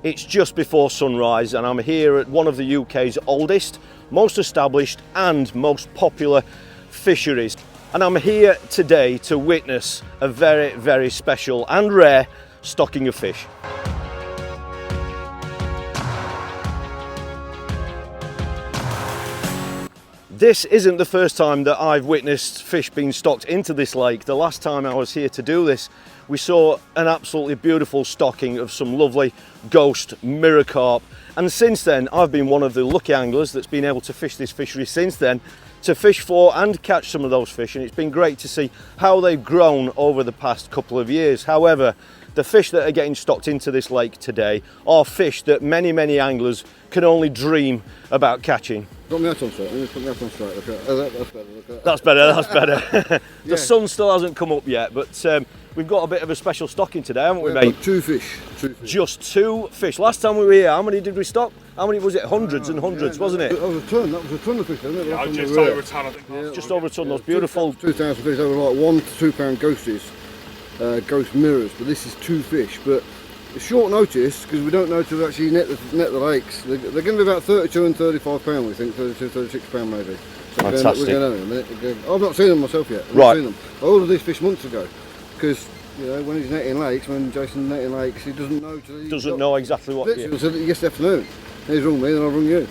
It's just before sunrise and I'm here at one of the UK's oldest, most established and most popular fisheries. And I'm here today to witness a very, very special and rare stocking of fish. This isn't the first time that I've witnessed fish being stocked into this lake. The last time I was here to do this, we saw an absolutely beautiful stocking of some lovely ghost mirror carp. And since then, I've been one of the lucky anglers that's been able to fish this fishery since then, to fish for and catch some of those fish. And it's been great to see how they've grown over the past couple of years. However, the fish that are getting stocked into this lake today are fish that many, many anglers can only dream about catching. Got my hat on straight. Let me put my hat on straight. Look at that. That's better. Look at that. That's better, that's better. The Yeah. sun still hasn't come up yet, but we've got a bit of a special stocking today, haven't we, mate? Two fish. Just two fish. Last time we were here, how many did we stock? How many was it? Hundreds and hundreds, wasn't it? That was a ton. That was a ton of fish, wasn't it? Yeah, Last time just we were over here. a ton, I think. Yeah. Just over a ton, those beautiful. 2,000 fish. They were like 1 to 2 pound ghosties, ghost mirrors. But this is two fish. But it's short notice because we don't know to actually net the lakes. They're going to be about 32 and 35 pound. We think 32, 36 pound maybe. So Fantastic. we're going to know in a minute. I've not seen them myself yet. I've Right. not seen them. I ordered these fish months ago because. You know, when he's netting lakes, when Jason's netting lakes, he doesn't know. Doesn't know exactly what. Literally, so yesterday afternoon, he's rung me, then I'll rung you.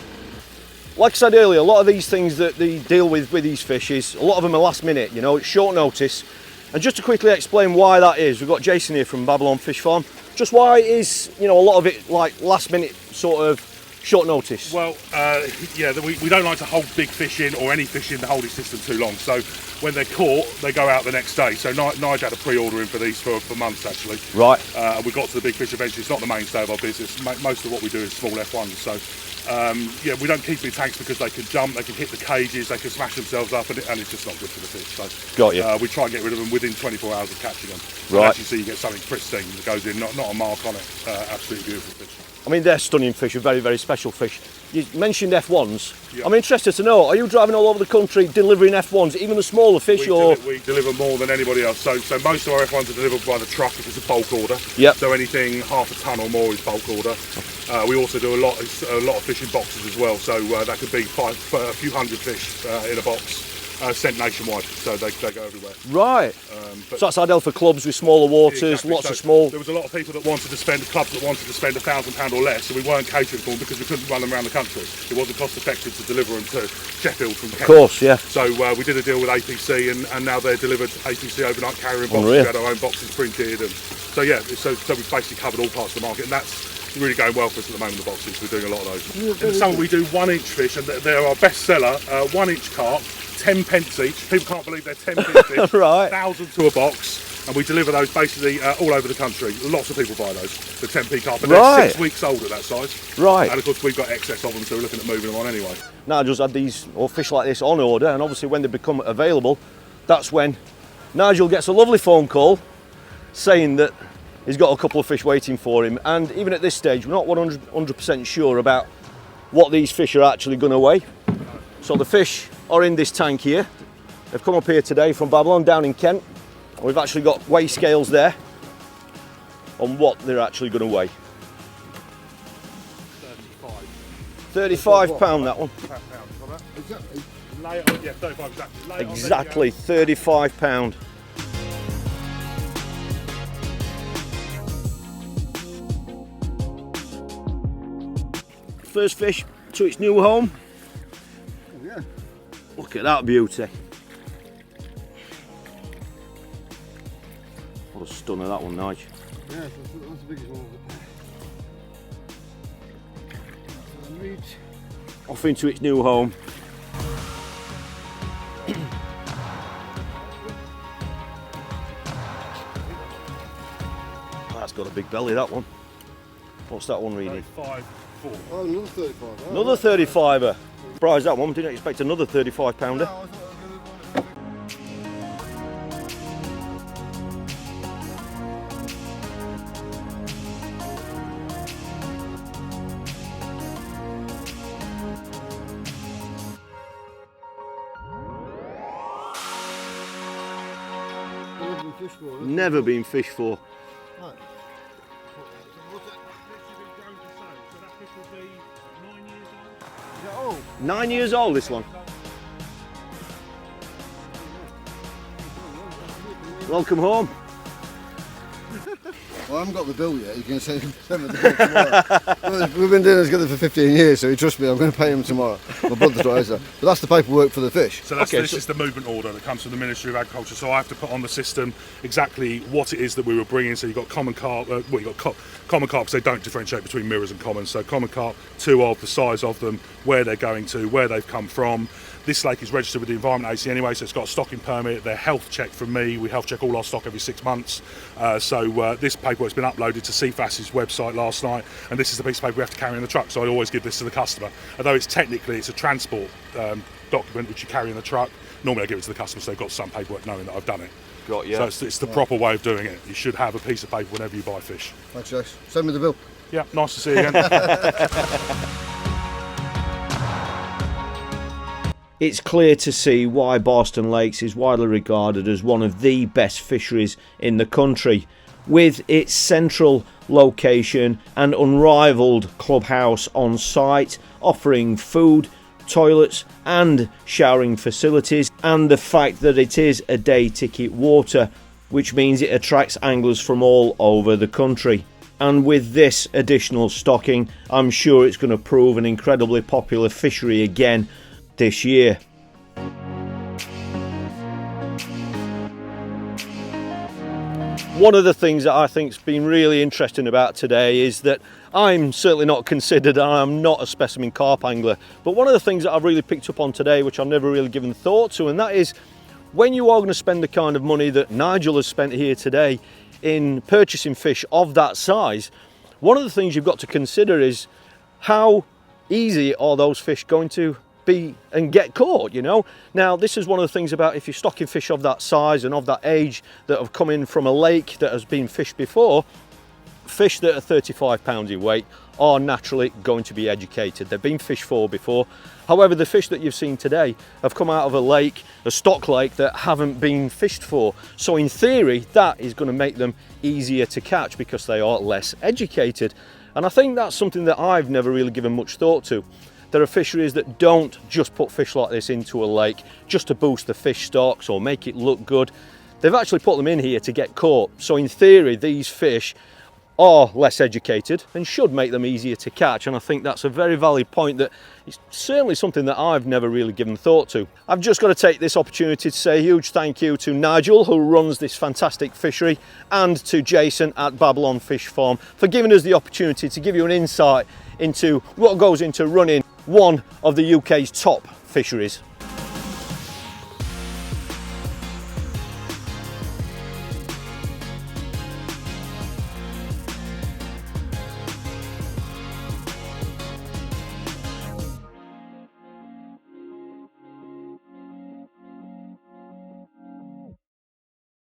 Like I said earlier, a lot of these things that they deal with these fish is, a lot of them are last minute, you know, it's short notice. And just to quickly explain why that is, we've got Jason here from Babylon Fish Farm. Just why is, you know, a lot of it like last minute sort of short notice? Well, yeah, we don't like to hold big fish in or any fish in the holding system too long. So when they're caught, they go out the next day. So Nigel had a pre-order in for these for months actually. Right. We got to the big fish eventually. It's not the mainstay of our business. Most of what we do is small F1s. So yeah, we don't keep them in tanks because they can jump, they can hit the cages, they can smash themselves up, and it's just not good for the fish. So Got you. we try and get rid of them within 24 hours of catching them. Right. And actually, so you get something pristine that goes in, not a mark on it. Absolutely beautiful fish. I mean, they're stunning fish, very, very special fish. You mentioned F1s. Yeah. I'm interested to know, are you driving all over the country delivering F1s, even the smaller fish, or? We deliver more than anybody else. So most of our F1s are delivered by the truck if it's a bulk order. Yep. So anything half a ton or more is bulk order. We also do a lot of fish in boxes as well. So that could be a few hundred fish in a box. Sent nationwide, so they go everywhere. Right. But So that's ideal for clubs with smaller waters, exactly. lots So of small. There was a lot of people that wanted to spend, clubs that wanted to spend £1,000 or less, so we weren't catering for them because we couldn't run them around the country. It wasn't cost effective to deliver them to Sheffield from Kent. Of course, yeah. So we did a deal with APC, and now they're delivered APC overnight carrier boxes. Unreal. We had our own boxes printed, and so yeah, so we've basically covered all parts of the market, and that's really going well for us at the moment. The boxes, we're doing a lot of those. In the summer we do 1 inch fish, and they're our best seller. 1 inch carp, 10 pence each. People can't believe they're 10 pence each. Right. 1,000 to a box, and we deliver those basically all over the country. Lots of people buy those, the 10p carp, and Right. they're 6 weeks old at that size. Right. And of course we've got excess of them, so we're looking at moving them on anyway. Nigel's had these, or fish like this, on order, and obviously when they become available, that's when Nigel gets a lovely phone call saying that he's got a couple of fish waiting for him. And even at this stage, we're not 100% sure about what these fish are actually going to weigh. So the fish are in this tank here. They've come up here today from Babylon, down in Kent. And we've actually got weigh scales there on what they're actually going to weigh. 35 pound, that one. Exactly. Yeah, 35 exactly. Lay it on there, Exactly, 35 pound. First fish to its new home. Oh, yeah. Look at that beauty. What a stunner that one, Nige. Yeah, that's the biggest one of the pair. Off into its new home. That's got a big belly, that one. What's that one reading? 35, 4. Oh, another 35. Oh, Another 35er. Surprised that one, didn't expect another 35 pounder. No, I thought been fished for. Never been fished for. Right. Is that all? 9 years old, this one. Welcome home. Well, I haven't got the bill yet. You can send me the bill tomorrow. We've been doing this together for 15 years, so you trust me, I'm going to pay him tomorrow. My brother's not here, but that's the paperwork for the fish. So this is the movement order that comes from the Ministry of Agriculture. So I have to put on the system exactly what it is that we were bringing. So you've got common carp, common carp because they don't differentiate between mirrors and commons. So common carp, 2 of, the size of them, where they're going to, where they've come from. This lake is registered with the Environment Agency anyway, so it's got a stocking permit. They're health checked from me. We health check all our stock every 6 months. This paperwork's been uploaded to CFAS's website last night, and this is the piece of paper we have to carry in the truck. So I always give this to the customer. Although it's a transport document which you carry in the truck. Normally I give it to the customer so they've got some paperwork knowing that I've done it. Got you. So it's the proper way of doing it. You should have a piece of paper whenever you buy fish. Thanks, Jace. Send me the bill. Yeah, nice to see you again. It's clear to see why Barston Lakes is widely regarded as one of the best fisheries in the country. With its central location and unrivaled clubhouse on site, offering food, toilets and showering facilities, and the fact that it is a day ticket water, which means it attracts anglers from all over the country. And with this additional stocking, I'm sure it's going to prove an incredibly popular fishery again this year. One of the things that I think's been really interesting about today is that I'm certainly not considered, I'm not a specimen carp angler, but one of the things that I've really picked up on today, which I've never really given thought to, and that is when you are going to spend the kind of money that Nigel has spent here today in purchasing fish of that size, one of the things you've got to consider is how easy are those fish going to be and get caught, you know. Now this is one of the things about if you're stocking fish of that size and of that age that have come in from a lake that has been fished before, fish that are 35 pounds in weight are naturally going to be educated. They've been fished for before. However, the fish that you've seen today have come out of a lake, a stock lake, that haven't been fished for. So in theory, that is going to make them easier to catch because they are less educated. And I think that's something that I've never really given much thought to. There are fisheries that don't just put fish like this into a lake just to boost the fish stocks or make it look good. They've actually put them in here to get caught. So in theory, these fish are less educated and should make them easier to catch. And I think that's a very valid point that is certainly something that I've never really given thought to. I've just got to take this opportunity to say a huge thank you to Nigel, who runs this fantastic fishery, and to Jason at Babylon Fish Farm for giving us the opportunity to give you an insight into what goes into running one of the UK's top fisheries.